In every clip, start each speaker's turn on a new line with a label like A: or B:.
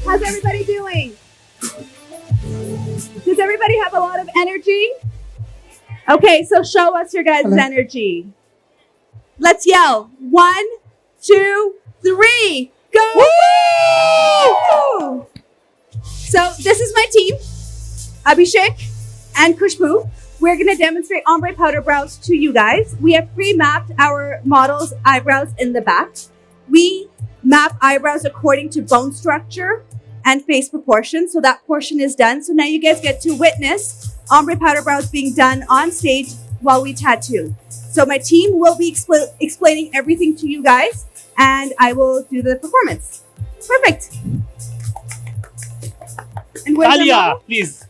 A: How's everybody doing? Does everybody have a lot of energy? Okay, so show us your guys' energy. Let's yell. 1, 2, 3. Go! Woo! So this is my team, Abhishek and Khushbu. We're going to demonstrate ombre powder brows to you guys. We have pre-mapped our model's eyebrows in the back. We map eyebrows according to bone structure and face proportion. So that portion is done. So now you guys get to witness ombre powder brows being done on stage while we tattoo. So my team will be explaining everything to you guys, and I will do the performance. Perfect. And where's the
B: Talia,
A: model?
B: please.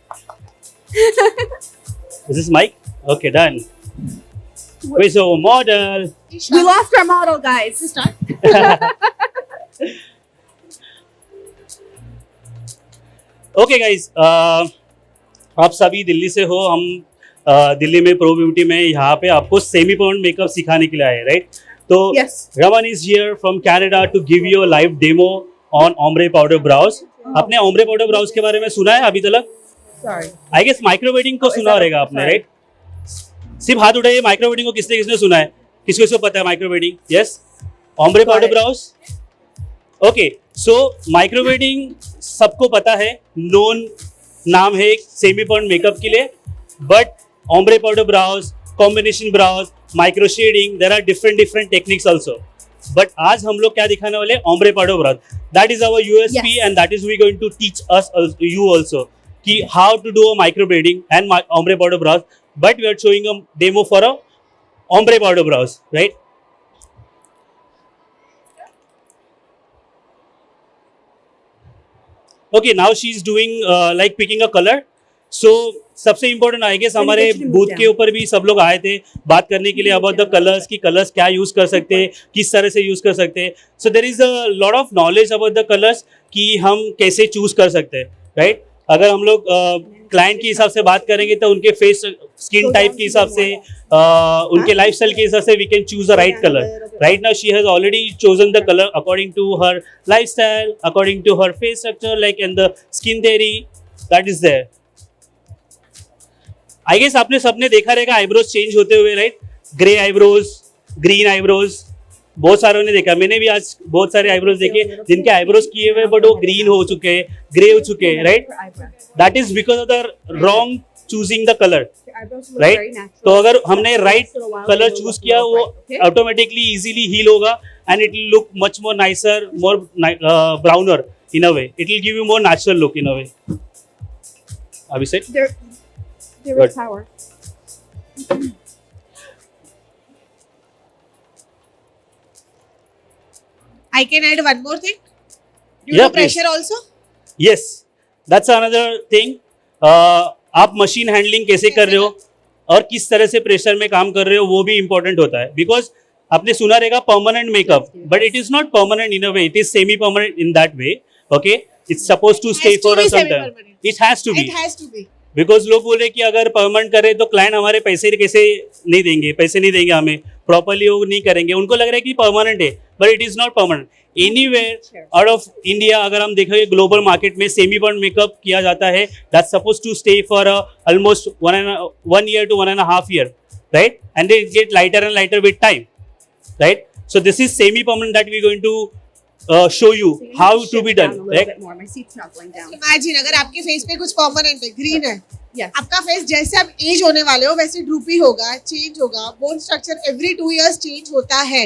B: Is this mic? Okay, done. Where's our model?
A: We lost our model, guys.
C: Start.
B: Okay guys, आप सभी दिल्ली से हो. हम दिल्ली में pro beauty में यहाँ पे आपको सेमी परमानेंट मेकअप सिखाने के लिए आए, राइट? तो
A: Yes.
B: Raman is here from Canada to give you live demo on ombre powder brows. आपने ombre powder brows के बारे में सुना है अभी तक?
A: Sorry.
B: आई गेस माइक्रोवेडिंग को सुना रहेगा आपने, राइट? सिर्फ हाथ उठाइए. माइक्रोवेडिंग को किसने किसने सुना है? किसको किसको पता है microblading? Yes, ombre powder brows. Okay, so microblading सबको पता है, नोन नाम है सेमी परमानेंट मेकअप के लिए. But ombre powder brows, combination brows, micro shading, there are different techniques also. But आज हम लोग क्या दिखाने वाले? ombre powder brows. That is our USP and that is we going to teach us you also कि how to do a micro blading and ombre powder brows. But we are showing a demo for a ombre powder brows, right? Okay, now she is doing like picking a color. So सबसे important I guess हमारे booth के ऊपर भी सब लोग आए थे बात करने के लिए अबाउट द कलर्स की कलर्स क्या यूज कर सकते हैं, किस तरह से यूज कर सकते हैं. So there is a lot of knowledge about the colours कि हम कैसे चूज कर सकते हैं, राइट? अगर हम लोग क्लाइंट के हिसाब से बात करेंगे तो उनके फेस स्किन टाइप के हिसाब से उनके लाइफस्टाइल के हिसाब से we can choose the right colour. Right now she has already chosen the colour according to her lifestyle, according to her face structure, like in the skin theory that is there. I guess आपने सबने देखा रहेगा eyebrows change होते हुए, right? Grey eyebrows, green eyebrows, बहुत सारों ने देखा. मैंने भी आज बहुत सारे आईब्रोज देखे जिनके आईब्रोज किए हुए बट वो ग्रीन हो चुके हैं, ग्रे हो चुके हैं, right? That is because of the wrong choosing the colour, right? तो अगर हमने राइट कलर चूज किया वो ऑटोमेटिकली इजीली हील होगा and it will look much more nicer, more browner in a way. It will give you more natural look in a way. Abhishek,
A: There
B: Good.
A: is power.
C: I can add one more thing. Due
B: Yeah,
C: to pressure
B: please.
C: also.
B: Yes, that's another thing. आप machine handling कैसे कर रहे हो और किस तरह से pressure में काम कर रहे हो वो भी इंपॉर्टेंट होता है. बिकॉज आपने सुना रहेगा permanent makeup, but it is not permanent in a way, it is semi permanent in that way. Okay, it's suppose to stay
C: Has to
B: for
C: be
B: some time.
C: semi-permanent.
B: It has to be,
C: It has to be.
B: Because लोग बोल रहे कि अगर permanent करे तो client हमारे पैसे कैसे नहीं देंगे, पैसे नहीं देंगे हमें, प्रॉपरली वो नहीं करेंगे. उनको लग रहा है कि परमानेंट है, but it is not permanent. Anywhere out of India अगर हम देखेंगे ग्लोबल मार्केट में सेमी परमानेंट मेकअप किया जाता है that's suppose to stay for almost 1 year to 1.5 years, right? And they get lighter and lighter with time, right? So this is semi permanent that we're going to show you how to be done, right?
A: My seat's not going down.
C: Imagine अगर आपके face पे कुछ permanent है, green है,
A: Yes.
C: आपका face जैसे आप as होने वाले हो वैसे ड्रूपी होगा, चेंज होगा. Bone structure every 2 years change होता है.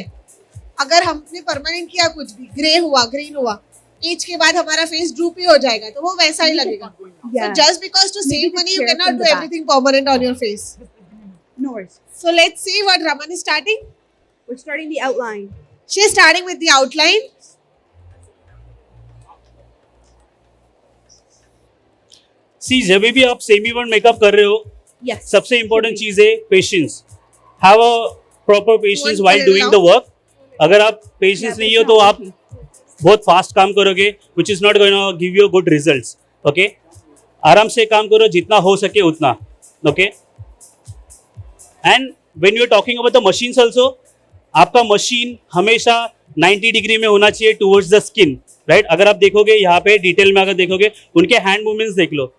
C: अगर हमने परमानेंट किया कुछ भी, ग्रे हुआ, ग्रीन हुआ, एज के बाद हमारा फेस ड्रूपी हो जाएगा तो वो वैसा ही लगेगा.
A: Yeah.
C: So just because to
A: Maybe
C: save
A: the
C: money you
A: chair
C: cannot
A: from
C: do
A: the back.
C: everything permanent on your face.
A: No worries.
C: So let's see what Raman is starting.
A: We're starting the outline.
C: She is starting with the outline.
B: सी, जब भी आप semi permanent makeup कर रहे हो
A: Yes.
B: सबसे important चीज है patience. Have a proper patience while doing the work. अगर आप पेशेंस नहीं हो तो आप बहुत फास्ट काम करोगे which is not going to give you good results. Okay, आराम से काम करो जितना हो सके उतना. Okay, and when you are talking about the machines also, आपका मशीन हमेशा 90 डिग्री में होना चाहिए टुवर्ड्स द स्किन, राइट अगर आप देखोगे यहाँ पे डिटेल में अगर देखोगे उनके हैंड मूवमेंट्स देख लो,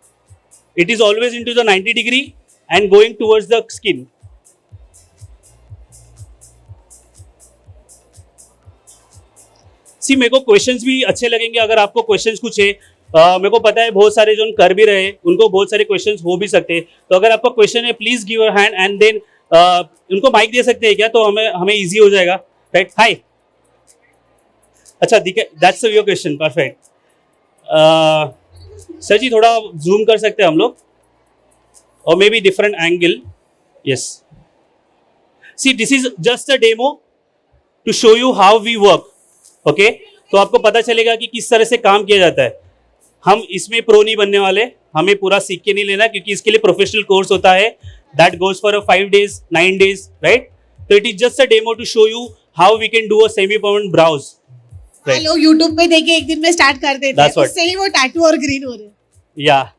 B: it is always into the 90 degree and going towards the skin. See मेरे को क्वेश्चंस भी अच्छे लगेंगे अगर आपको क्वेश्चंस कुछ है. मेरे को पता है बहुत सारे जो कर भी रहे उनको बहुत सारे क्वेश्चंस हो भी सकते हैं, तो अगर आपका क्वेश्चन है please give your hand and then उनको माइक दे सकते हैं क्या, तो हमें इजी हो जाएगा. राइट हाय, अच्छा that's your question, perfect. Sir जी थोड़ा जूम कर सकते हैं हम लोग और maybe different angle. Yes see this is just a demo to show you how we work. Okay तो आपको पता चलेगा कि किस तरह से काम किया जाता है. हम इसमें प्रो नहीं बनने वाले, हमें पूरा सीख के नहीं लेना क्योंकि इसके लिए प्रोफेशनल कोर्स होता है that goes for 5 days 9 days, right. तो it is just a demo to show you how we can do a semi permanent brows.
C: हाँ, लोग यूट्यूब पे देखे एक दिन में स्टार्ट कर देते हैं, उससे ही वो टैटू और ग्रीन हो रहे हैं.
B: या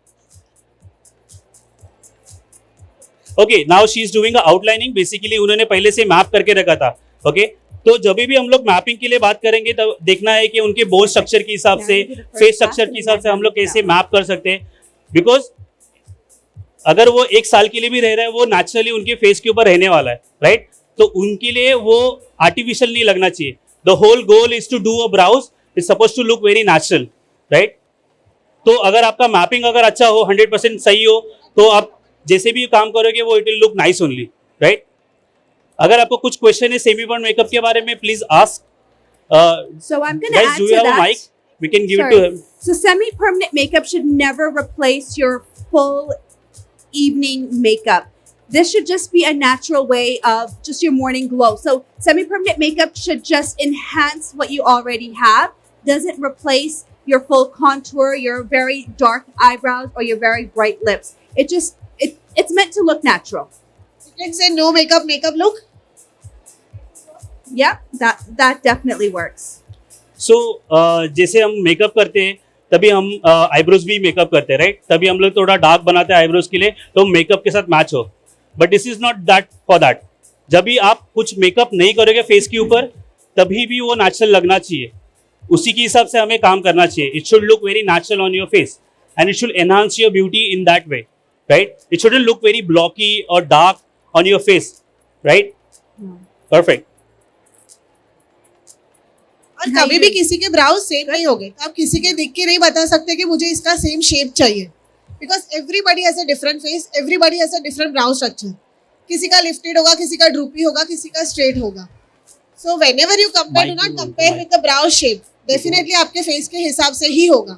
B: okay now she is doing outlining. Basically उन्होंने पहले से मैप करके रखा था. ओके तो जब भी हम लोग मैपिंग के लिए बात करेंगे तब देखना है कि उनके बोन स्ट्रक्चर के हिसाब से, फेस स्ट्रक्चर के हिसाब से हम लोग कैसे मैप कर सकते हैं. बिकॉज अगर वो 1 साल के लिए भी रह रहा है वो नेचुरली उनके फेस के ऊपर रहने वाला है, राइट. तो उनके लिए वो आर्टिफिशियल नहीं लगना चाहिए. The whole goal is to do a brows, is suppose to look very natural, right. तो अगर आपका मैपिंग अगर अच्छा हो 100% सही हो तो आप जैसे भी काम करोगे वो it will look nice only, right. अगर आपको कुछ क्वेश्चन है सेमी परमानेंट मेकअप के बारे में please ask.
A: So I'm going to add
B: do
A: to
B: you have
A: that.
B: a mic? We can give
A: Sorry.
B: it to him.
A: So semi-permanent makeup should never replace your full evening makeup. This should just be a natural way of just your morning glow. So semi-permanent makeup should just enhance what you already have. Doesn't replace your full contour, your very dark eyebrows, or your very bright lips. It's meant to look natural.
C: You can say no makeup look.
A: Yep, that definitely works.
B: सो जैसे हम makeup करते हैं तभी हम eyebrows भी makeup करते हैं, right. तभी हम लोग थोड़ा डार्क बनाते हैं आईब्रोज के लिए तो मेकअप के साथ मैच हो. But this is not that for that. जब भी आप कुछ मेकअप नहीं करोगे फेस के ऊपर तभी भी वो नेचुरल लगना चाहिए. उसी के हिसाब से हमें काम करना चाहिए. It should look very natural on your face and it should enhance your beauty in that way, right. It shouldn't look very blocky और dark on your face, right. Perfect.
C: और कभी भी किसी के ब्राउज सेम नहीं होंगे, तो आप किसी के देख के नहीं बता सकते कि मुझे इसका सेम शेप चाहिए. Because everybody has a different face, everybody has a different brows structure. किसी का लिफ्टेड होगा, किसी का ड्रूपी होगा, किसी का स्ट्रेट होगा. So whenever you compare, do not compare with the brows shape. Definitely आपके फेस के हिसाब से ही होगा.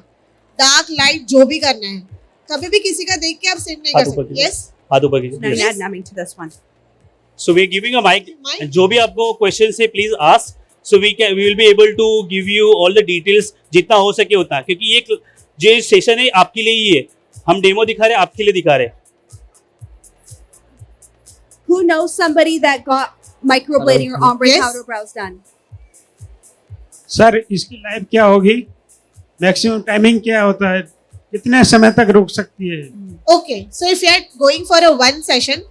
C: डार्क लाइट जो भी करना है, कभी भी किसी का देख के आप सेम नहीं कर सकते. यस,
B: हाथ ऊपर
A: Now
B: कीजिए.
A: add numbing to this one.
B: So we are giving a mic.
C: Mic?
B: And जो भी आपको क्वेश्चन है please ask. So we will be able to give you all the details जितना हो सके उतना, क्योंकि ये जो सेशन है आपके लिए ही है. हम डेमो दिखा रहे हैं, आपके लिए दिखा रहे हैं.
A: Who knows somebody that got microblading or ombre
C: Yes.
A: powder brows done?
D: Sir इसकी लाइफ क्या होगी, मैक्सिमम टाइमिंग क्या होता है, कितने समय तक रुक सकती है?
C: okay. So if you are going for a one session,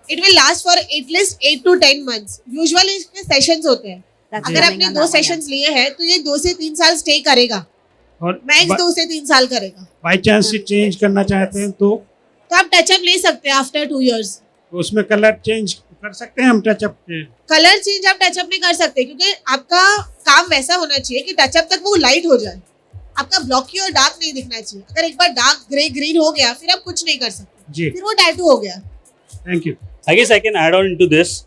C: it will last for at least 8 to 10 months. Usually इसके sessions होते हैं.
A: That's
C: अगर
A: numbing
C: आपने
A: on
C: 2
A: that one,
C: सेशंस लिए हैं तो ये 2 से 3 साल स्टे करेगा.
D: और
C: मैक्स 2 से 3 साल करेगा.
D: बाई चांस से चेंज करना चाहते हैं तो
C: आप टचअप ले सकते हैं आफ्टर 2 years.
D: उसमें कलर चेंज कर सकते हैं हम टचअप के?
C: कलर चेंज आप टचअप में कर सकते हैं, क्योंकि आपका काम वैसा होना चाहिए कि टचअप तक वो लाइट हो जाए. आपका ब्लॉकी और डार्क नहीं दिखना चाहिए. अगर एक बार डार्क ग्रे ग्रीन हो गया फिर आप कुछ नहीं कर सकते,
D: जी,
C: फिर वो टैटू हो गया.
D: Thank you.
B: I guess I can add on to this.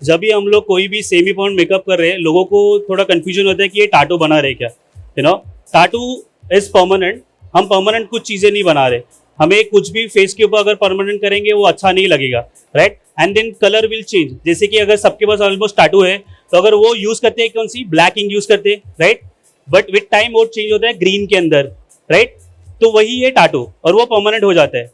B: जब भी हम लोग कोई भी सेमी परमानेंट मेकअप कर रहे हैं लोगों को थोड़ा कंफ्यूजन होता है कि ये टाटू बना रहे क्या. You know टाटू is permanent. हम परमानेंट कुछ चीज़ें नहीं बना रहे. हमें कुछ भी फेस के ऊपर अगर परमानेंट करेंगे वो अच्छा नहीं लगेगा, right. And then colour will change. जैसे कि अगर सबके पास ऑलमोस्ट टाटू है तो अगर वो यूज़ करते हैं कौन सी ब्लैक इंक यूज़ करते हैं, राइट. बट विथ टाइम वो चेंज होता है ग्रीन के अंदर, राइट. तो वही है टाटू और वो परमानेंट हो जाता है.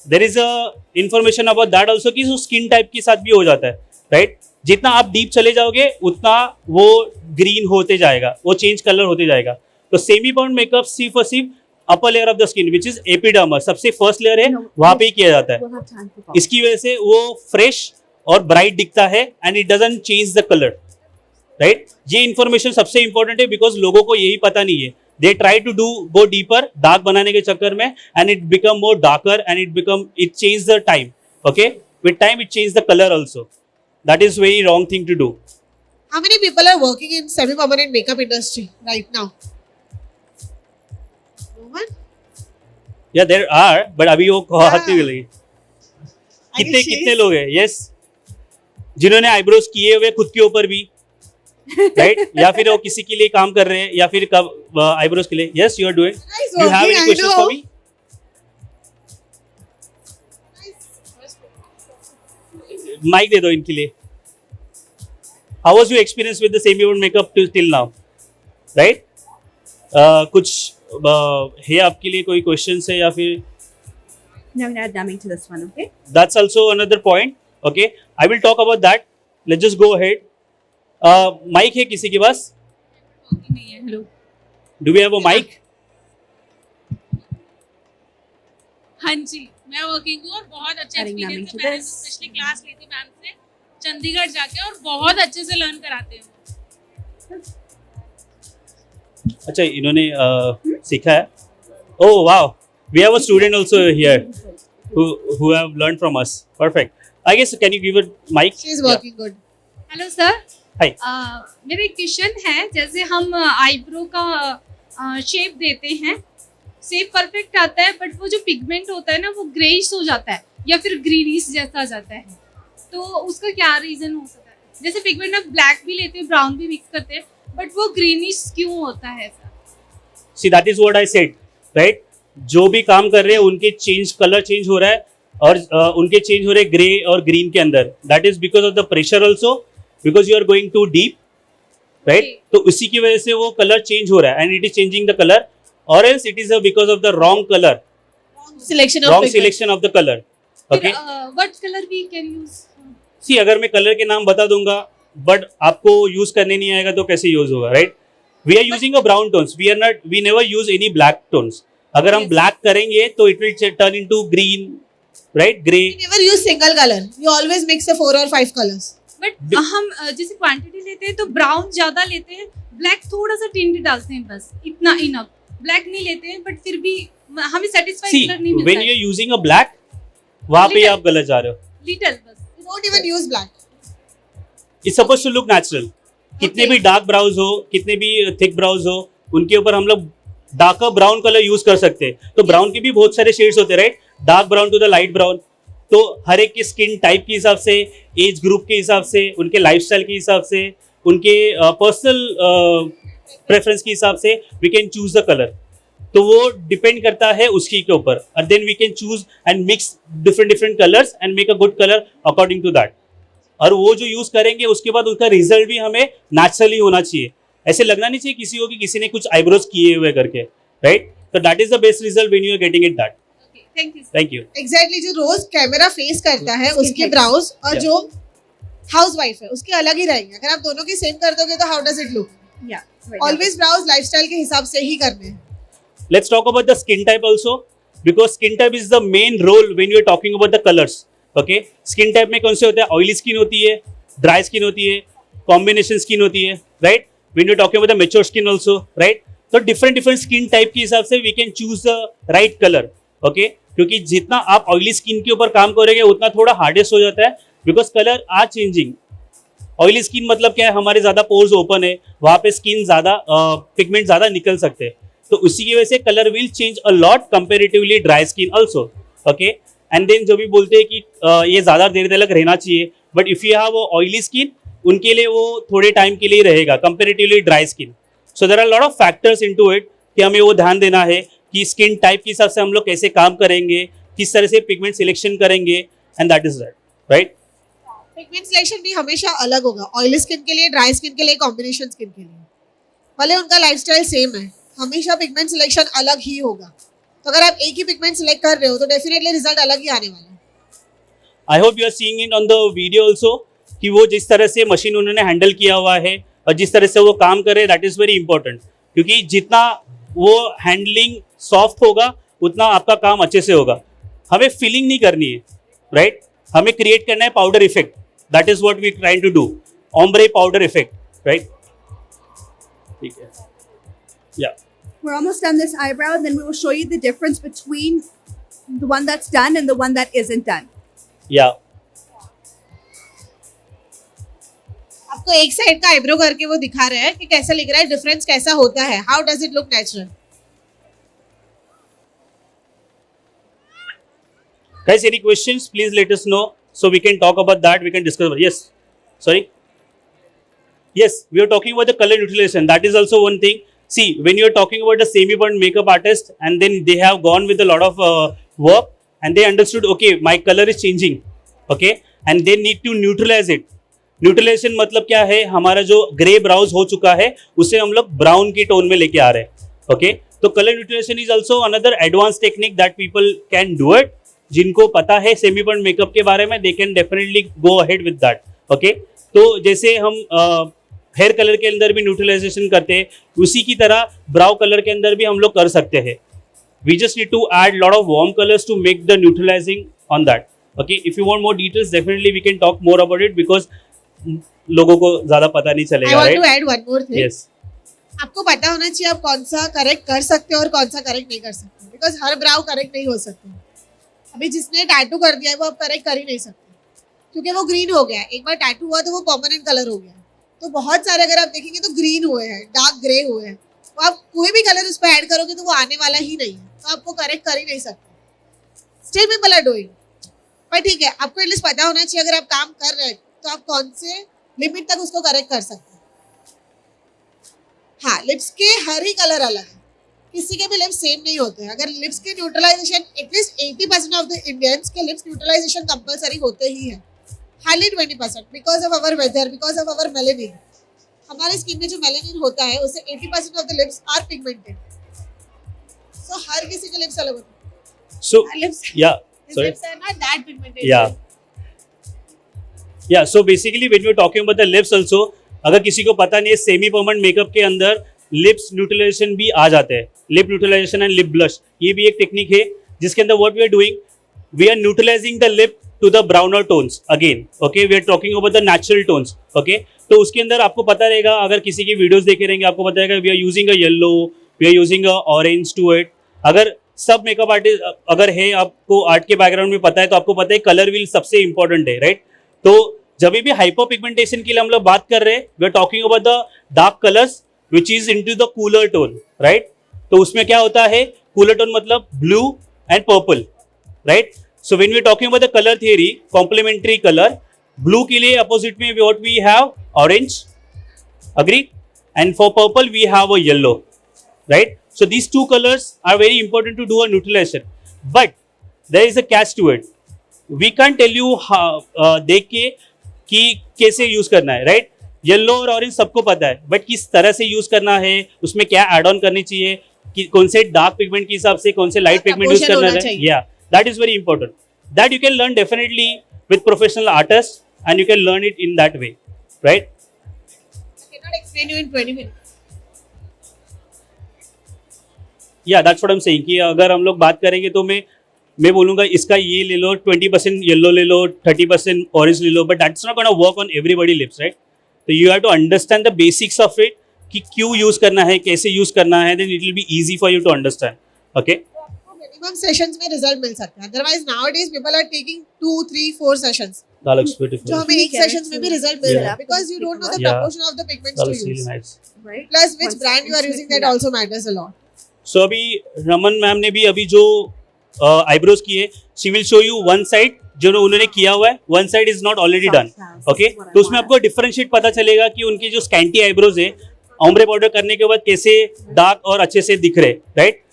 B: There is a information about that also कि स्किन टाइप के साथ भी हो जाता है, राइट. जितना आप डीप चले जाओगे उतना वो ग्रीन होते जाएगा, वो चेंज कलर होते जाएगा. तो सेमी परमानेंट मेकअप सिर्फ और सिर्फ upper layer of the skin which is epidermis, सबसे फर्स्ट लेयर है, वहां पे ही किया जाता है.
A: We'll have time for both.
B: इसकी वजह से वो फ्रेश और ब्राइट दिखता है and it doesn't change the colour, right. ये इन्फॉर्मेशन सबसे इंपॉर्टेंट है बिकॉज लोगों को यही पता नहीं है. they try to go deeper, dark बनाने के चक्कर में, and it become more darker and it change the time. Okay, with time it change the color also. That is very wrong thing to do.
C: How many people are working in semi-permanent makeup industry right now? No one?
B: Yeah, there are, but अभी वो हाथ नहीं मिलेगी.
C: I guess she
B: कितने
C: is.
B: लोग हैं? Yes, जिन्होंने eyebrows किए हुए खुद के ऊपर भी, राइट? या फिर वो किसी के लिए काम कर रहे हैं, या फिर कब आईब्रोज के लिए. Yes, you are doing.
C: Nice
B: Do you have
C: working,
B: any
C: I
B: questions
C: know.
B: for me? Mic दे दो इनके लिए. How was your experience with the semi-permanent makeup till now? Right? कुछ है आपके लिए कोई क्वेश्चन है या फिर?
A: Now we're not dumbing to this one, okay?
B: That's also another point. Okay, I will talk about that. Let's just go ahead. Mic है किसी के पास?
E: नहीं है. Hello.
B: Do we have a mic?
E: हाँ जी, मैं वर्किंग हूँ और बहुत अच्छा
A: Adding numbing
E: एक्सपीरियंस
A: to
E: है. मैंने
A: this.
E: पिछली क्लास ली थी मैम से चंडीगढ़ जाके और बहुत अच्छे से लर्न कराते हैं.
B: अच्छा इन्होंने सीखा है. Oh wow, we have a student also here who have learned from us. Perfect. I guess can you give a mic?
C: She is working good.
E: Hello sir.
B: Hi.
E: मेरा एक क्वेश्चन है, जैसे हम आईब्रो का शेप देते हैं, shape perfect आता है, बट वो जो पिगमेंट होता है ना वो ग्रेइश हो जाता है या फिर ग्रीनिश जैसा आ जाता है, तो उसका क्या रीजन हो सकता है? जैसे पिगमेंट में ब्लैक भी लेते हैं, ब्राउन भी मिक्स करते हैं, बट वो ग्रीनिश क्यों होता है sir?
B: See, that is what I said, right? जो भी काम कर रहे हैं उनके कलर चेंज हो रहा है और उनके चेंज हो रहे हैं ग्रे और ग्रीन के अंदर. That is because of the pressure also, because you are going too deep, right?
E: Okay.
B: तो उसी की वजह से वो कलर चेंज हो रहा है and it is changing the color, or else it is because of the wrong color,
C: Selection of
B: wrong
C: pigment.
B: selection of the color. Okay.
E: What colour we can use?
B: See, अगर मैं colour के नाम बता दूंगा but आपको use करने नहीं आएगा तो कैसे यूज होगा, राइट? We are using a brown tones, we never use any black tones. अगर हम
E: Yes.
B: ब्लैक करेंगे तो it will turn into green, right? Grey.
C: We never use single color. We always mix a 4 or 5 colors.
E: But हम जैसे quantity लेते हैं तो brown ज्यादा लेते हैं, ब्लैक थोड़ा सा टिंट डालते हैं, बस इतना इनफ. ब्लैक नहीं लेते हैं बट फिर भी हमें
B: सी
E: सेटिस्फाइड कलर नहीं
B: व्हेन
E: मिलता
B: यू
E: है.
B: आर यूजिंग अ ब्लैक, वहां पे
E: Little.
B: आप गलत जा रहे हो.
E: लिटिल बस.
C: We don't even use black.
B: It's suppose to look natural. कितने
C: Okay.
B: भी डार्क ब्राउज हो, कितने भी थिक ब्राउज हो, उनके ऊपर हम लोग डार्कर ब्राउन कलर यूज कर सकते हैं. तो ब्राउन के भी बहुत सारे शेड्स होते हैं, right? Dark brown to the light brown. तो हर एक की स्किन टाइप के हिसाब से, एज ग्रुप के हिसाब से, उनके लाइफस्टाइल के हिसाब से, उनके पर्सनल प्रेफरेंस के हिसाब से we can choose the colour. तो वो डिपेंड करता है उसकी के ऊपर, और then we can choose and mix different colours and make a good colour according to that. और वो जो यूज करेंगे उसके बाद उसका रिजल्ट भी हमें नेचुरली होना चाहिए. ऐसे लगना नहीं चाहिए किसी को कि किसी ने कुछ आईब्रोज किए हुए करके, राइट? तो that is the best result when you are getting it that.
E: Okay, thank you.
B: Thank you.
C: Exactly जो रोज कैमरा फेस करता है
A: Skin
C: उसके
A: type.
C: ब्राउज और
B: Yeah.
C: जो हाउसवाइफ है उसके अलग ही रहेंगे. अगर आप दोनों की सेम कर दोगे तो how does it look?
A: Yeah. Right.
C: Always brows lifestyle के हिसाब से ही करने हैं.
B: Let's talk about the skin type also, because skin type is the main role when you are talking about the colors. Okay, skin type में कौन से होते हैं? Oily skin होती है, dry skin होती है, combination skin होती है, right? When you are talking about the mature skin also, right? तो different skin type के हिसाब से we can choose the right color. Okay, क्योंकि जितना आप ऑयली स्किन के ऊपर काम करोगे उतना थोड़ा हार्डेस्ट हो जाता है, because colour are changing. Oily skin मतलब क्या है? हमारे ज्यादा पोर्स ओपन है, वहां पे स्किन ज्यादा पिगमेंट ज्यादा निकल सकते हैं. तो उसी की वजह से colour will change a lot comparatively dry skin also. Okay, and then जो भी बोलते हैं कि ये ज्यादा देर तक रहना चाहिए, but if you have oily skin, उनके लिए वो थोड़े टाइम के लिए रहेगा comparatively dry skin. So there are lot of factors into it कि हमें वो ध्यान देना है कि स्किन टाइप के हिसाब से हम लोग कैसे काम करेंगे, किस तरह से पिगमेंट सिलेक्शन करेंगे, and that is that, right?
C: Pigment selection भी हमेशा अलग होगा. ऑयली स्किन के लिए, ड्राई स्किन के लिए, कॉम्बिनेशन स्किन के लिए. भले उनका लाइफस्टाइल सेम है, हमेशा पिगमेंट सिलेक्शन अलग ही होगा. तो अगर आप एक ही पिगमेंट सिलेक्ट कर रहे हो तो डेफिनेटली रिजल्ट अलग ही आने वाला है.
B: I hope you are seeing it on the video also कि वो जिस तरह से मशीन उन्होंने हैंडल किया हुआ है और जिस तरह से वो काम कर रहे हैं, दैट इज वेरी इंपॉर्टेंट. क्योंकि जितना वो हैंडलिंग सॉफ्ट होगा उतना आपका काम अच्छे से होगा. हमें फीलिंग नहीं करनी है, राइट? हमें क्रिएट करना है powder effect. That is what we trying to do, ombre powder effect, right? ठीक है, या
A: We're almost done this eyebrow, and then we will show you the difference between the one that's done and the one that isn't done.
B: Yeah.
C: आपको एक side का eyebrow करके वो दिखा रहे हैं कि कैसा लिख रहा है, डिफरेंस कैसा होता है, how does it look natural.
B: Guys, any questions? Please let us know so we can talk about that. We can discuss. Yes. Sorry. Yes, we are talking about the color utilization. That is also one thing. See, when you are talking about a semi-burnt makeup artist and then they have gone with a lot of work and they understood, okay, my color is changing, okay, and they need to neutralize it. Neutralization मतलब क्या है, हमारा जो grey browse हो चुका है उसे हम लोग ब्राउन की टोन में लेके आ रहे हैं. ओके, तो colour neutralization is also another advance technique that people can do it. जिनको पता है सेमी बर्न मेकअप के बारे में, they can definitely go ahead with that. Okay, तो जैसे हम हेयर कलर के अंदर भी न्यूट्रलाइजेशन करते हैं, उसी की तरह ब्राउ कलर के अंदर भी हम लोग कर सकते हैं. We just need to add lot of warm colours to make the neutralizing on that. Okay, if you want more details definitely we can talk more about it, because लोगों को ज्यादा पता नहीं चलेगा.
C: I want to add one more thing.
B: Yes.
C: आपको पता होना चाहिए आप कौन सा करेक्ट कर सकते हो और कौन सा करेक्ट नहीं कर सकते, बिकॉज हर ब्राउ करेक्ट नहीं हो सकते. अभी जिसने टैटू कर दिया है वो आप करेक्ट कर ही नहीं सकते, क्योंकि वो ग्रीन हो गया है. एक बार टैटू हुआ तो वो परमानेंट कलर हो गया. तो बहुत सारे अगर आप देखेंगे तो ग्रीन हुए हैं, डार्क ग्रे हुए हैं, तो आप कोई भी कलर उस पर ऐड करोगे तो वो आने वाला ही नहीं है, तो आपको करेक्ट कर ही नहीं सकते. Still people are doing. पर ठीक है, आपको एटलीस्ट पता होना चाहिए अगर आप काम कर रहे हैं तो आप कौन से लिमिट तक उसको करेक्ट कर सकते हैं. हाँ, लिप्स के हर ही कलर अलग है, किसी के भी लिप्स सेम नहीं होते हैं. अगर लिप्स के neutralisation, at least 80% of the Indians के लिप्स न्यूट्रलाइजेशन कंपलसरी होते ही है. Hardly 20% because of our weather, because of our melanin. हमारे स्किन में जो मेलेनिन होता है उससे 80% of the lips are pigmented. So हर किसी के लिप्स अलग होते हैं.
B: So
C: lips
B: yeah, sorry.
C: Lips are not that pigmented.
B: Yeah. Yeah, so basically when we're talking about the lips also, अगर किसी को पता नहीं है, सेमी परमानेंट मेकअप के अंदर लिप्स न्यूट्रलाइजेशन भी आ जाते हैं. Lip neutralisation and lip blush, ये भी एक टेक्निक है जिसके अंदर what we are doing, we are neutralising the lip to the browner tones again. Okay, we are talking about the natural tones. Okay, तो उसके अंदर आपको पता रहेगा, अगर किसी की वीडियोस देखे रहेंगे आपको पता रहेगा, we are using a yellow, we are using a orange to it. अगर सब मेकअप आर्टिस्ट अगर है, आपको आर्ट के बैकग्राउंड में पता है, तो आपको पता है कलर व्हील सबसे इंपॉर्टेंट है, राइट. तो जब भी हाइपर पिगमेंटेशन के लिए हम लोग बात कर रहे हैं, we are talking about the dark colours which is into the cooler tone, right. तो उसमें क्या होता है, कूलर टोन मतलब blue and purple, right. So when we are talking about the colour theory, complementary colour, blue के लिए opposite में what we have orange, agree, and for purple we have a yellow, right. So these two colors are very important to do a neutralization, but there is a catch to it. We can't tell you how देख के कि कैसे use करना है, right. Yellow और orange सबको पता है, बट किस तरह से यूज करना है, उसमें क्या एड ऑन करनी चाहिए, कि कौन से डार्क पिगमेंट के हिसाब से कौन से लाइट पिगमेंट यूज करना है. या that is very important. That you can learn definitely with professional artist and you can learn it in that way, right.
C: I cannot explain you in 20 minutes.
B: या that's what I am saying कि अगर हम लोग बात करेंगे तो मैं बोलूँगा इसका ये ले लो, 20% येलो ले लो, 30% ऑरेंज ले लो, but that's not gonna work on everybody lips, right. तो you have to understand the basics of it, कि क्यों यूज करना है, कैसे यूज करना है, then it will be easy for you to understand. Okay,
C: तो आपको मिनिमम सेशंस में रिजल्ट मिल सकता है. Otherwise nowadays people are taking 2, 3, 4 sessions,
B: that looks
C: जो
B: beautiful.
C: हमें एक सेशंस में भी रिजल्ट मिल रहा है,
A: Yeah.
C: Because you don't know the
B: Yeah.
C: Proportion of the pigments
B: That
C: to
B: looks really
C: use.
B: nice.
A: Right?
C: Plus which
A: One
C: brand you are
A: second,
C: using,
A: yeah.
C: That also matters a lot.
B: So अभी Raman ma'am ने भी अभी जो eyebrows किए, she will show you one side जो उन्होंने किया हुआ है, one side is not already done. Okay, तो उसमें आपको डिफरेंशिएट पता चलेगा कि उनकी जो स्कैंटी आईब्रोज है, ऑम्ब्रे पाउडर करने के बाद कैसे डार्क और अच्छे से दिख रहे, राइट.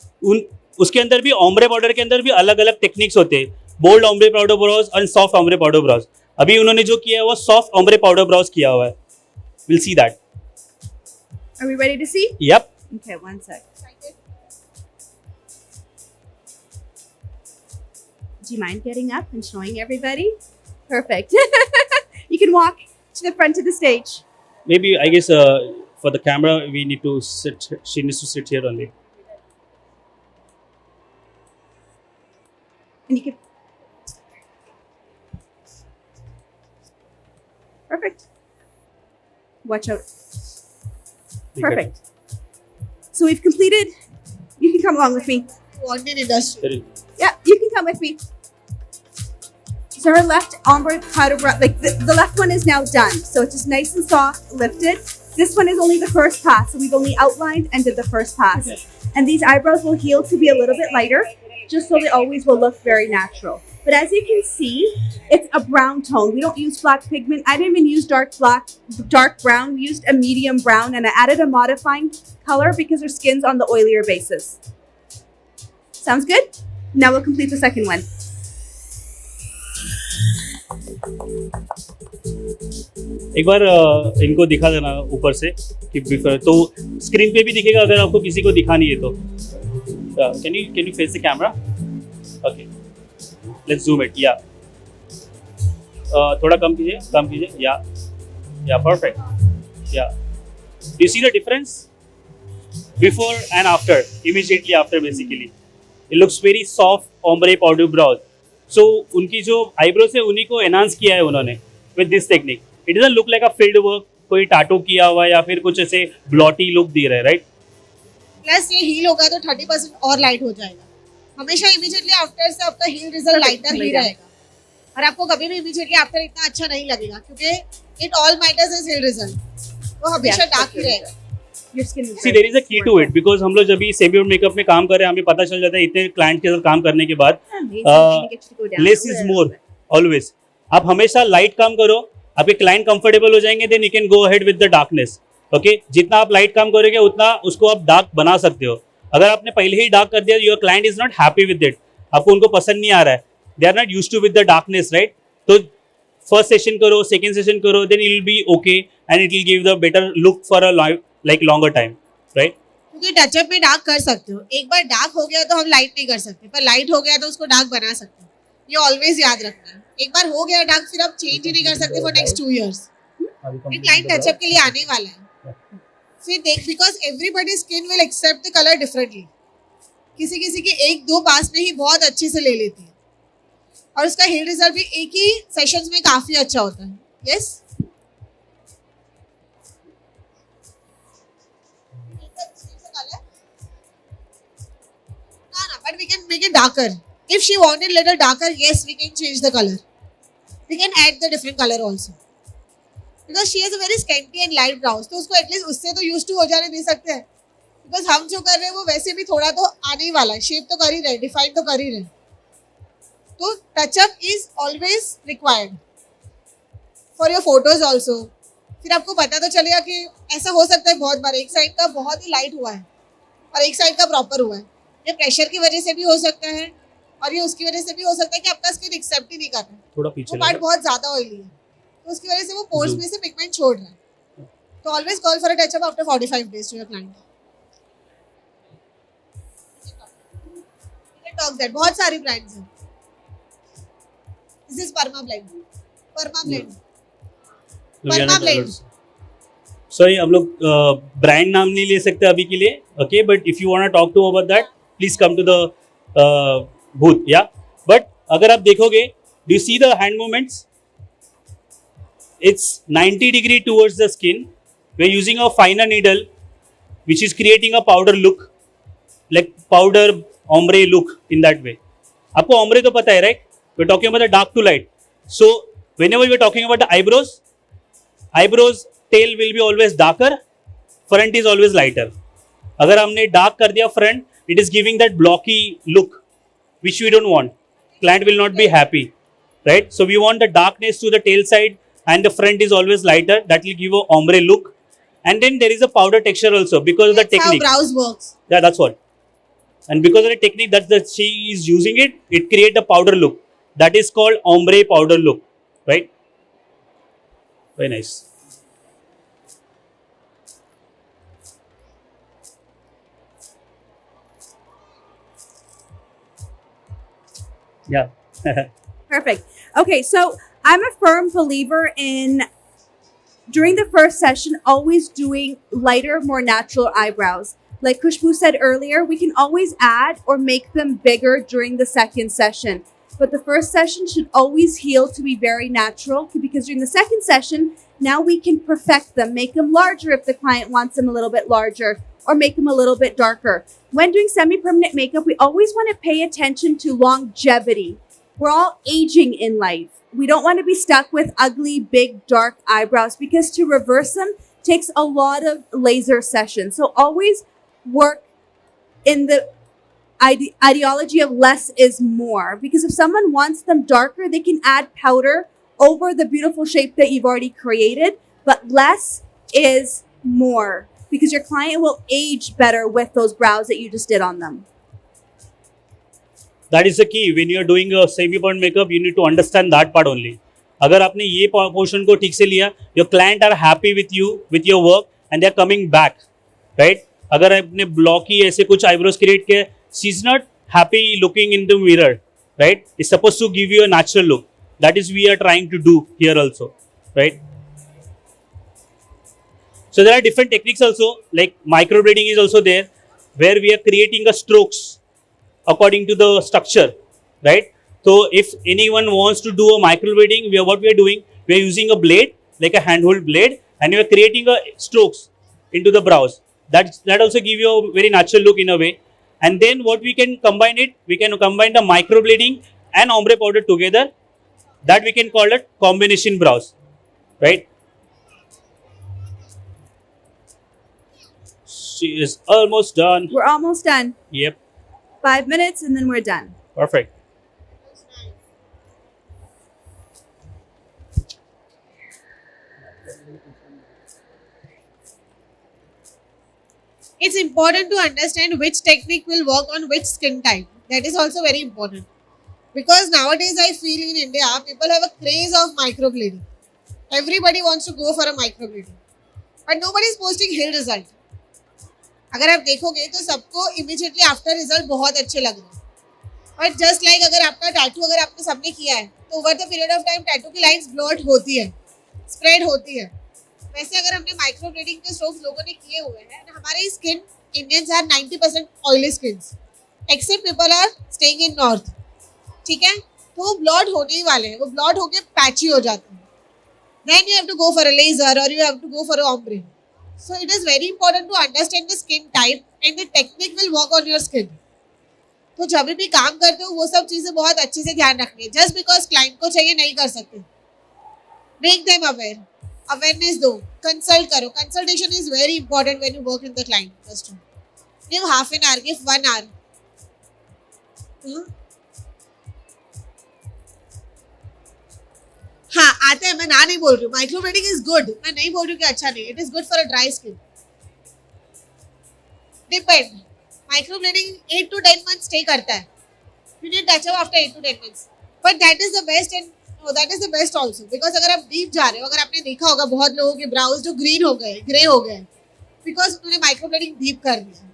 B: उसके अंदर भी ऑम्ब्रे पाउडर के अंदर भी अलग अलग टेक्निक्स होते हैं, बोल्ड ऑम्ब्रे पाउडर ब्राउज और सॉफ्ट ऑम्ब्रे पाउडर ब्राउज. अभी उन्होंने जो किया है वो सॉफ्ट ऑम्ब्रे पाउडर ब्राउज किया हुआ है. Will see that.
A: Are we ready to see?
B: Yup.
A: Okay, one sec. Do you mind getting up and showing everybody? Perfect. You can walk to the front of the stage.
B: Maybe I guess for the camera we need to sit. She needs to sit here only.
A: And you can. Perfect. Watch out. Perfect. So we've completed You can come along with me.
C: Want in industry.
A: Yeah, you can come with me. So her left ombre powder brow, like the left one is now done. So it's just nice and soft, lifted. This one is only the first pass. So we've only outlined and did the first pass.
B: Okay.
A: And these eyebrows will heal to be a little bit lighter, just so they always will look very natural. But as you can see, it's a brown tone. We don't use black pigment. I didn't even use dark brown. We used a medium brown, and I added a modifying color because her skin's on the oilier basis. Sounds good? Now we'll complete the second one.
B: एक बार इनको दिखा देना ऊपर से कि before तो screen पे भी दिखेगा अगर आपको किसी को दिखानी है तो can you face the camera okay let's zoom it या थोड़ा कम कीजिए या परफेक्ट या you see the difference before and after immediately after basically it looks very soft ombre powder brows so उनकी जो आईब्रोज है उन्हीं को एनहांस किया है उन्होंने with this technique it doesn't look like a field work कोई टाटू किया हुआ या फिर कुछ ऐसे ब्लॉटी लुक दे रहा है राइट
C: प्लस ये हील होगा तो 30% और लाइट हो जाएगा हमेशा इमीडिएटली आफ्टर से आपका हील रिजल्ट लाइटर ही रहेगा और आपको कभी भी इमीडिएटली आफ्टर इतना अच्छा नहीं लगेगा क्योंकि it all matters is heal result वो हमेशा डार्क ही रहेगा
A: Your skin is
B: see there is a key to it because हम लोग जब भी सेमी मेकअप में काम कर रहे हैं हमें पता चल जाता है इतने क्लाइंट के साथ काम करने के बाद लेस इज मोर ऑलवेज आप हमेशा लाइट काम करो आपके क्लाइंट कंफर्टेबल हो जाएंगे then you can go ahead with the darkness okay जितना आप लाइट काम करोगे उतना उसको आप डार्क बना सकते हो अगर आपने पहले ही डार्क कर दिया your client is not happy with it आपको उनको पसंद नहीं आ रहा है they are not used to with the darkness right तो फर्स्ट सेशन करो सेकेंड सेशन करो then it will be okay and it will give the better look for a like longer time right
C: क्योंकि touch up में dark कर सकते हो एक बार dark हो गया तो हम लाइट नहीं कर सकते पर लाइट हो गया तो उसको डार्क बना सकते हो ये ऑलवेज याद रखना है एक बार हो गया डार्क फिर आप चेंज ही नहीं कर सकते फॉर नेक्स्ट 2 इयर्स एक क्लाइंट टचअप के लिए आने वाला है फिर देख because everybody skin will accept the colour differently किसी किसी के 1-2 पास में ही बहुत अच्छे से ले लेती है और उसका हेयर रिजल्ट भी एक ही सेशंस में काफी अच्छा होता है yes but we can make it darker. If she wanted little darker, yes, we can change the color. We can add the different color also. Because she has a very scanty and light brows, तो उसको at least उससे तो use to हो जाने दे सकते हैं. Because हम जो कर रहे हैं वो वैसे भी थोड़ा तो आने ही वाला है, शेप तो कर ही रहे, डिफाइन तो कर ही रहे. तो touch-up is always required for your photos also. फिर आपको पता तो चलेगा कि ऐसा हो सकता है बहुत बार एक साइड का बहुत ही लाइट हुआ है और एक साइड का प्रॉपर हुआ है. ये प्रेशर की वजह से भी हो सकता है और ये उसकी वजह से भी हो सकता है कि आपका स्किन एक्सेप्ट ही नहीं कर रहा है.
B: थोड़ा पीछे
C: वो पार्ट बहुत ज्यादा ऑयली है तो उसकी वजह से वो पोर्स में से पिगमेंट छोड़ रहा है. तो always call for a touch up after 45 days to your client. Talk that बहुत सारी ब्रांड्स हैं. This is Perma Blend.
B: Sorry हम लोग ब्रांड नाम नहीं ले सकते अभी के लिए okay but if you want to talk to about that please come to the booth या बट अगर आप देखोगे do you see the hand movements it's 90 degree towards the skin. We're using a finer needle which is creating a powder look like powder ombre look in that way. आपको ombre तो पता है right? We're talking about the dark to light. So whenever we're talking about the eyebrows tail will be always darker, front is always lighter. अगर हमने dark कर दिया front, it is giving that blocky look which we don't want. Client will not be happy, right? So we want the darkness to the tail side and the front is always lighter. That will give a ombre look. And then there is a powder texture also because of the technique.
C: That's how brows works.
B: Yeah, that's what. And because of the technique that she is using it, it creates a powder look. That is called ombre powder look, right? Very nice. Yeah.
A: Perfect. Okay, so I'm a firm believer in during the first session always doing lighter, more natural eyebrows. Like Khushbu said earlier, we can always add or make them bigger during the second session. But the first session should always heal to be very natural because during the second session, Now we can perfect them, make them larger if the client wants them a little bit larger, or make them a little bit darker. When doing semi-permanent makeup, we always want to pay attention to longevity. We're all aging in life. We don't want to be stuck with ugly, big, dark eyebrows because to reverse them takes a lot of laser sessions. So always work in the ideology of less is more, because if someone wants them darker, they can add powder over the beautiful shape that you've already created, but less is more, because your client will age better with those brows that you just did on them.
B: That is the key. When you are doing a semi-permanent makeup, you need to understand that part only. अगर आपने ये portion को ठीक से लिया, your client are happy with you, with your work, and they are coming back, right? अगर आपने blocky ऐसे कुछ eyebrows create किए, she's not happy looking in the mirror, right? It's supposed to give you a natural look. That is we are trying to do here also, right? So there are different techniques also, like microblading is also there, where we are creating a strokes according to the structure, right? So if anyone wants to do a microblading, what we are doing, we are using a blade, like a handhold blade, and we are creating a strokes into the brows. That also give you a very natural look in a way. And then what we can combine it, we can combine the microblading and ombre powder together. That we can call it combination brows, right? She is almost done.
A: We're almost done.
B: Yep,
A: 5 minutes and then we're done.
B: perfect.
C: It's important to understand which technique will work on which skin type. That is also very important. Because nowadays I feel in India, people have a craze of microblading. Everybody wants to go for a microblading. But nobody is posting hill result. अगर आप देखोगे तो सबको immediately after result बहुत अच्छे लग रहे हैं. But just like अगर आपका tattoo अगर आपने सबने किया है, तो over the period of time tattoo की lines blurred होती है, spread होती है. वैसे अगर हमने microblading के strokes लोगों ने किए हुए हैं, हमारी skin Indians are 90% oily skins, except people are staying in north. ठीक है, तो वो ब्लॉट होने ही वाले हैं, वो ब्लॉट होके पैची हो जाते हैं. Then you have to go for a laser or you have to go for a ombre. So it is very important to understand the skin type and the technique will work on your skin. तो जब भी काम करते हो वो सब चीज़ें बहुत अच्छे से ध्यान रखनी है. Just because client को चाहिए नहीं कर सकते. Make them aware. Awareness दो. Consult करो. Consultation is very important when you work in the client industry. Give half an hour, give 1 hour. हाँ आते हैं, मैं ना नहीं बोल रही हूँ. माइक्रोब्लेडिंग इज गुड, मैं नहीं बोल रही हूँ कि अच्छा नहीं. It is good for a dry skin. Depend. Microblading 8 to 10 months stay करता है. You need touch up after 8 to 10 months. But that is the best and that is the best also. Because अगर आप deep जा रहे हो, अगर आपने देखा होगा बहुत लोगों के ब्राउज जो ग्रीन हो गए, ग्रे हो गए, बिकॉज उन्होंने माइक्रोब्लेडिंग डीप कर दिया.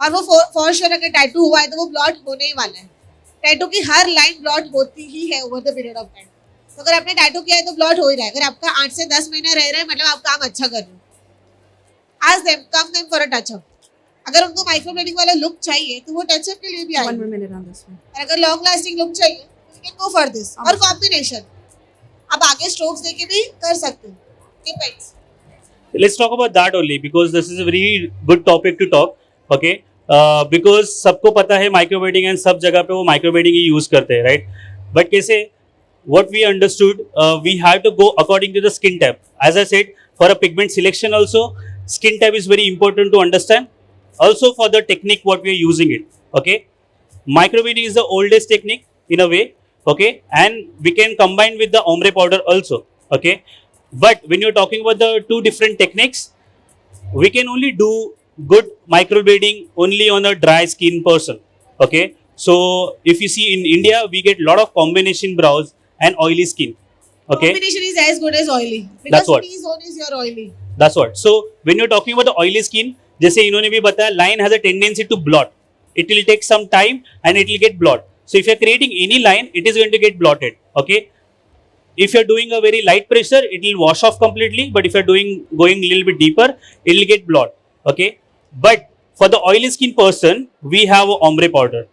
C: और वो फॉर श्योर अगर टैटू हुआ है तो वो ब्लॉट होने ही वाला है. टैटू की हर लाइन ब्लॉट होती ही है over the period of time. तो अगर आपने टैटू किया है तो ब्लॉट हो ही रहा है. अगर आपका 8 से 10 महीने रह रहा है, मतलब आप काम अच्छा कर रहे हो. Ask them, come them for a touch up. अगर उनको माइक्रोब्लेडिंग वाला लुक चाहिए तो वो टच अप के लिए भी
A: One
C: आएंगे.
A: more minute on this one.
C: और अगर लॉन्ग लास्टिंग लुक चाहिए तो you can go for this. और कॉम्बिनेशन आप आगे स्ट्रोक्स देके भी कर सकते हो. Depends.
B: Let's talk about that only because this is a very good topic to talk. Okay, because सबको पता है microblading and सब जगह पे वो microblading ही use करते हैं, right? But कैसे? What we understood, we have to go according to the skin type. As I said, for a pigment selection also, skin type is very important to understand. Also for the technique what we are using it. Okay, microblading is the oldest technique in a way. Okay, and we can combine with the ombre powder also. Okay, but when you're talking about the two different techniques, we can only do good microblading only on a dry skin person. Okay, so if you see in India, we get a lot of combination brows and oily skin. Okay,
C: Combination is as good as oily.
B: That's
C: Because
B: what.
C: T-zone is your oily.
B: that's what. So when you're talking about the oily skin, जैसे इन्होंने भी बताया, line has a tendency to blot. It will take some time and it will get blot. So if you're creating any line, it is going to get blotted. Okay. If you're doing a very light pressure, it will wash off completely. But if you're going a little bit deeper, it will get blot. Okay. But for the oily skin person, we have a ombre powder.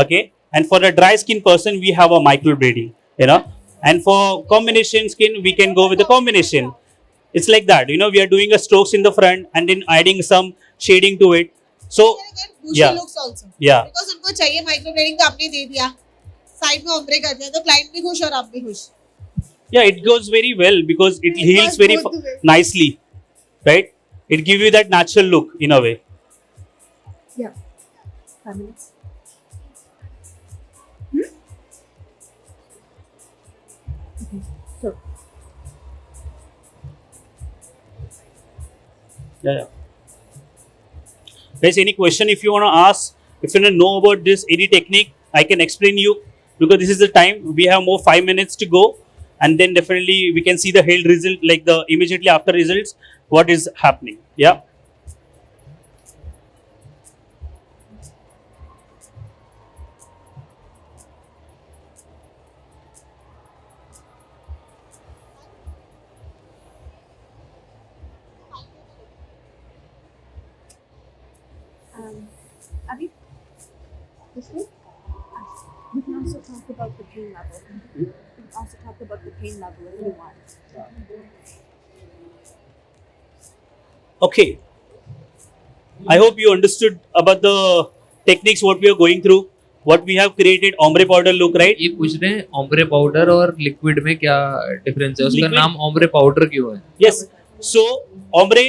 B: Okay. And for the dry skin person, we have a microblading. You know. And for combination skin, we can go with the combination. It's like that. You know, we are doing a strokes in the front and then adding some shading to it. So
C: bushy
B: yeah.
C: looks also.
B: Yeah.
C: Because उनको चाहिए micro blending तो आपने दे दिया, side में ombre कर दिया तो client भी खुश और आप भी खुश.
B: Yeah, it goes very well because it
C: It
B: heals
C: goes
B: very
C: both ways.
B: nicely, right? It gives you that natural look in a way.
A: Yeah. 5 minutes. Okay. So,
B: Yeah. Guys, any question if you want to ask, if you want to know about this, any technique, I can explain you because this is the time. We have more 5 minutes to go, and then definitely we can see the held result, like the immediately after results, what is happening. Yeah.
A: Abhi, this way. We can also talk about the pain level. We can also talk about the pain level if you want.
B: Okay. I hope you understood about the techniques what we are going through, what we have created ombre powder look, right?
F: ये पूछ रहे हैं ombre powder और liquid में क्या difference है? उसका
B: Liquid-
F: नाम ombre powder क्यों है?
B: Yes. So ombre,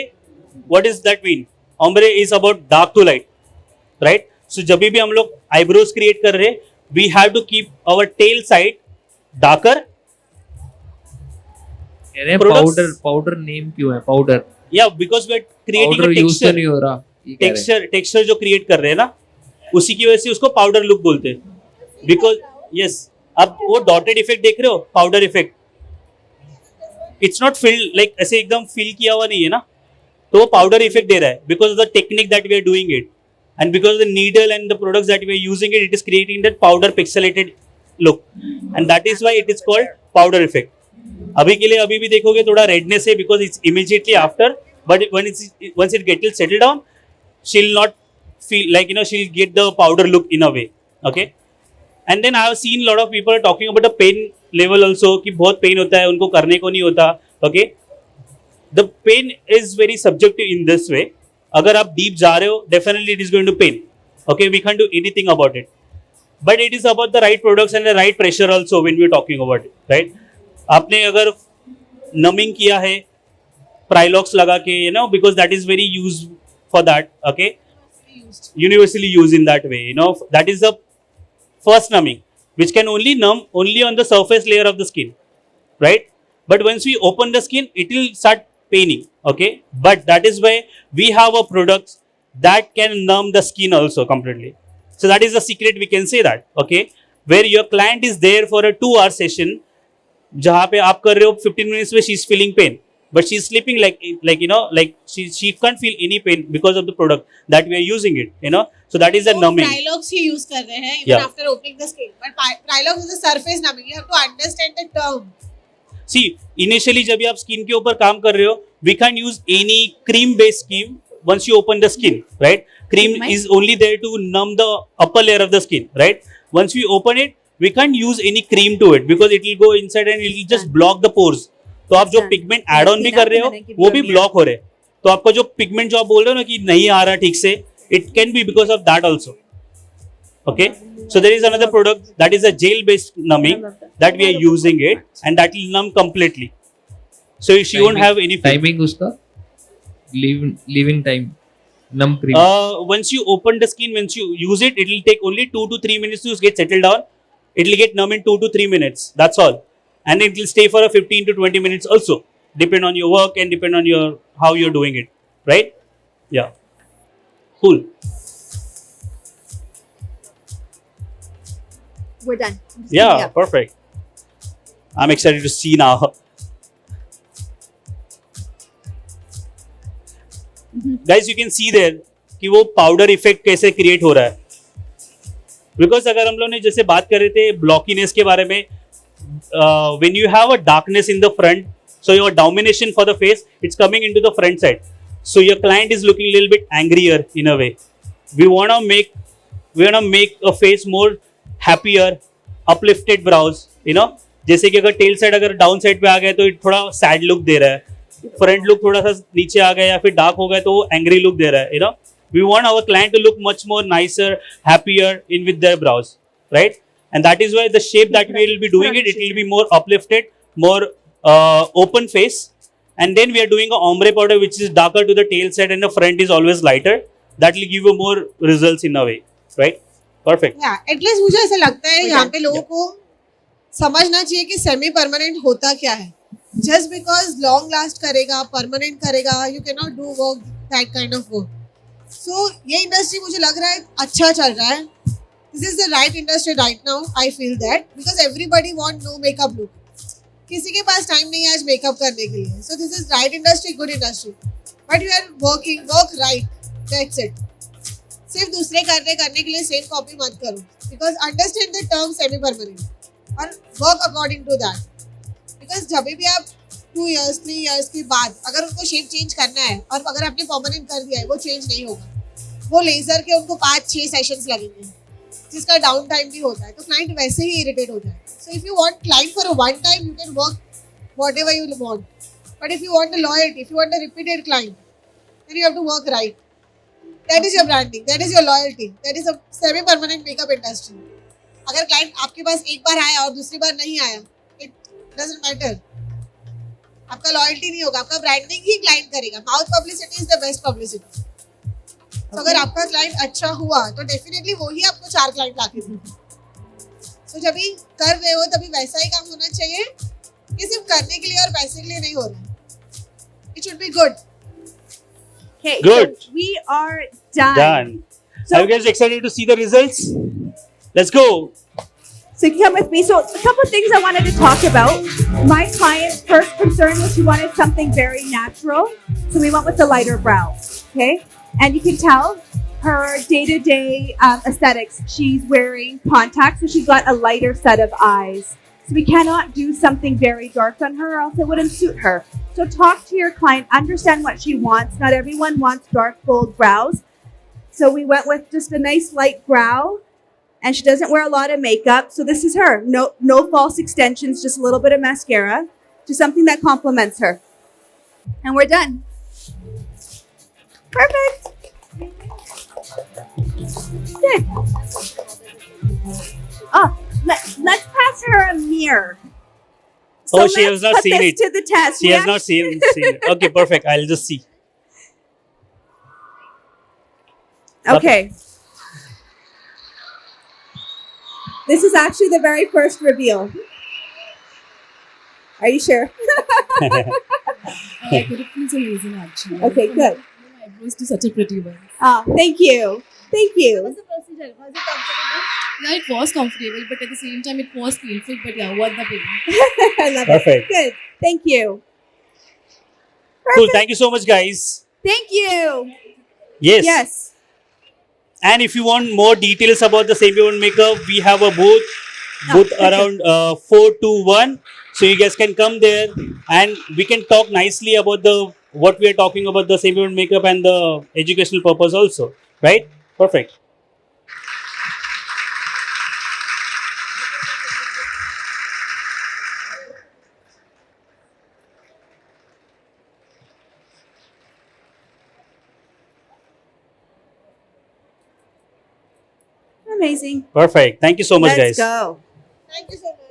B: what does that mean? Ombre is about dark to light, right? So जब भी हम लोग eyebrows create कर रहे हैं, we have to keep our tail side darker.
F: कह रहे हैं
B: Products-
F: powder name क्यों है? Powder
B: Yeah, because we are creating
F: powder
B: a
F: use तो
B: texture.
F: नहीं हो रहा. ये कह रहे हैं.
B: टेक्सचर जो क्रिएट कर रहे हैं ना, उसी की वजह से उसको पाउडर लुक बोलते हैं. बिकॉज यस, अब वो डॉटेड इफेक्ट देख रहे हो, powder effect, it's not filled like ऐसे एकदम फिल किया हुआ नहीं है ना, तो वो पाउडर इफेक्ट दे रहा है because of the technique that we are doing it and because the needle and the products that we are using it is creating that powder pixelated look and that is why it is called powder effect. अभी के लिए अभी भी देखोगे थोड़ा redness है because it's immediately after, but once it gets settled down, she'll not feel like, you know, she'll get the powder look in a way. Okay. And then I have seen lot of people talking about the pain level also कि बहुत pain होता है, उनको करने को नहीं होता. Okay. The pain is very subjective in this way. अगर आप deep जा रहे हो, definitely it is going to pain. Okay. We can't do anything about it. But it is about the right products and the right pressure also when we are talking about it. Right. आपने अगर numbing किया है, Prilox लगा के, you know, because that is very used for that. Okay. Universally used in that way, you know, that is the first numbing which can only numb only on the surface layer of the skin, right? But once we open the skin, it will start paining. Okay. But that is why we have a product that can numb the skin also completely. So that is the secret, we can say that. Okay. Where your client is there for a 2-hour session, जहाँ पे आप कर रहे हो 15 minutes में she is feeling pain, but she is sleeping like you know, like she can't feel any pain because of the product that we are using it, you know. So that is the numbing.
C: Prilox he use कर रहे हैं even
B: Yeah.
C: after opening the skin. But Prilox is a surface numbing. You have to understand the term.
B: See, initially जब भी आप skin के ऊपर काम कर रहे हो, we can't use any cream based scheme once you open the skin, right? Cream
A: Mike?
B: is only there to numb the upper layer of the skin, right? Once we open it, we can't use any cream to it because it will go inside and it will just block the pores. तो आप जो pigment add on भी कर रहे हो वो भी block हो रहे, तो आपका जो पिगमेंट जो आप बोल रहे हो ना कि नहीं आ रहा ठीक से, it can be because of that also. Okay, so there is another product that is a gel based numbing that we are using it and that will numb completely, so she won't have any pain.
F: Timing उसका leave-in time numb cream.
B: Once you open the skin, once you use it, it will take only 2 to 3 minutes to get settled down. It will get numb in 2 to 3 minutes. That's all, and it will stay for a 15 to 20 minutes also, depend on your work and depend on your how you're doing it, right? Yeah, cool.
A: We're done.
B: Yeah, perfect. I'm excited to see now. Guys, you can see there कि वो powder effect कैसे create हो रहा है. Because अगर हम लोग ने जैसे बात कर रहे थे ब्लॉकीनेस के बारे में, when you have a darkness in the front, so your domination for the face, it's coming into the front side, so your client is looking a little bit angrier in a way. We want to make a face more happier, uplifted brows, you know. जैसे कि अगर tail side अगर down side पे आ गया तो थोड़ा sad look दे रहा है, फ्रंट लुक थोड़ा सा नीचे आ गया या फिर डार्क हो गया तो वो एंग्री लुक दे रहा है, we want our client to look much more nicer, happier in with their brows, right? And that is why the shape that we will be doing it will be more uplifted, more open face. And then we are doing a ombre powder which is darker to the tail side and the front is always lighter. That will give you more results in a way, right? Perfect.
C: At least मुझे ऐसा लगता है यहाँ पे लोगों को समझना चाहिए कि सेमी परमानेंट होता क्या है. जस्ट बिकॉज लॉन्ग लास्ट करेगा, परमानेंट करेगा, you can not do work that kind of work. So ये इंडस्ट्री मुझे लग रहा है अच्छा चल रहा है. This is the right industry right now. I feel that because everybody want no makeup look. किसी के पास टाइम नहीं है आज मेकअप करने के लिए. So this is right industry, good industry. But you are work right, that's it. सिर्फ दूसरे करने के लिए सेम कॉपी मत करो. Because understand the term semi permanent और work according to that. Because जब भी आप 2 years 3 years के बाद अगर उनको शेप चेंज करना है और अगर आपने परमानेंट कर दिया है, वो चेंज नहीं होगा. वो लेजर के उनको 5-6 सेशंस लगेंगे जिसका डाउन टाइम भी होता है. तो क्लाइंट वैसे ही इरिटेट हो जाएगा. So if you want client for a one time you can work whatever you want. But if you want a loyalty, if you want a repeated client, then you have to work right. That is your branding, that is your loyalty, that is a semi permanent makeup industry. अगर client आपके पास एक बार आया और दूसरी बार नहीं आया, it doesn't matter. आपका लॉयल्टी नहीं होगा. आपका ब्रांडिंग ही क्लाइंट करेगा. Mouth publicity is the best publicity. तो अगर आपका क्लाइंट अच्छा हुआ तो डेफिनेटली वो ही आपको 4 क्लाइंट लाके देंगे. सो जब भी कर रहे हो तभी वैसा ही काम होना चाहिए कि सिर्फ करने के लिए और पैसे के लिए नहीं हो रहा. It should be good.
A: Okay,
B: Good.
A: so we are done.
B: Done.
A: So-
B: Are you guys excited to see the results? Let's go.
A: So come with me. So a couple of things I wanted to talk about. My client's first concern was she wanted something very natural. So we went with the lighter brow. Okay. And you can tell her day-to-day aesthetics. She's wearing contacts, so she's got a lighter set of eyes. So we cannot do something very dark on her or else it wouldn't suit her. So talk to your client, understand what she wants. Not everyone wants dark, bold brows. So we went with just a nice light brow. And she doesn't wear a lot of makeup, so this is her. No false extensions, just a little bit of mascara. Just something that complements her. And we're done. Perfect. Good. Oh, let's pass her a mirror.
B: Oh, she
A: let's
B: has not
A: put
B: seen
A: this
B: it.
A: to the test.
B: She
A: We
B: has not seen it. Okay, perfect. I'll just see.
A: Okay. This is actually the very first reveal. Are you sure?
G: I could it feels amazing actually.
A: Okay, good.
G: My eyebrows do such a pretty one.
A: Oh, thank you. Thank you.
G: Was it comfortable? Yeah, it was comfortable, but at the same time it was painful. But yeah, worth the pain.
A: I love
B: Perfect.
A: it. Good. Thank you.
B: Cool. Thank you so much, guys.
A: Thank you.
B: Yes.
A: Yes.
B: And if you want more details about the Semi One makeup, we have a booth
A: okay.
B: around 4 to 1. So you guys can come there and we can talk nicely about what we are talking about the Semi One makeup and the educational purpose also. Right? Perfect.
A: Amazing.
B: Perfect. Thank you so much,
A: Let's
B: guys.
A: go.
C: Thank you so much.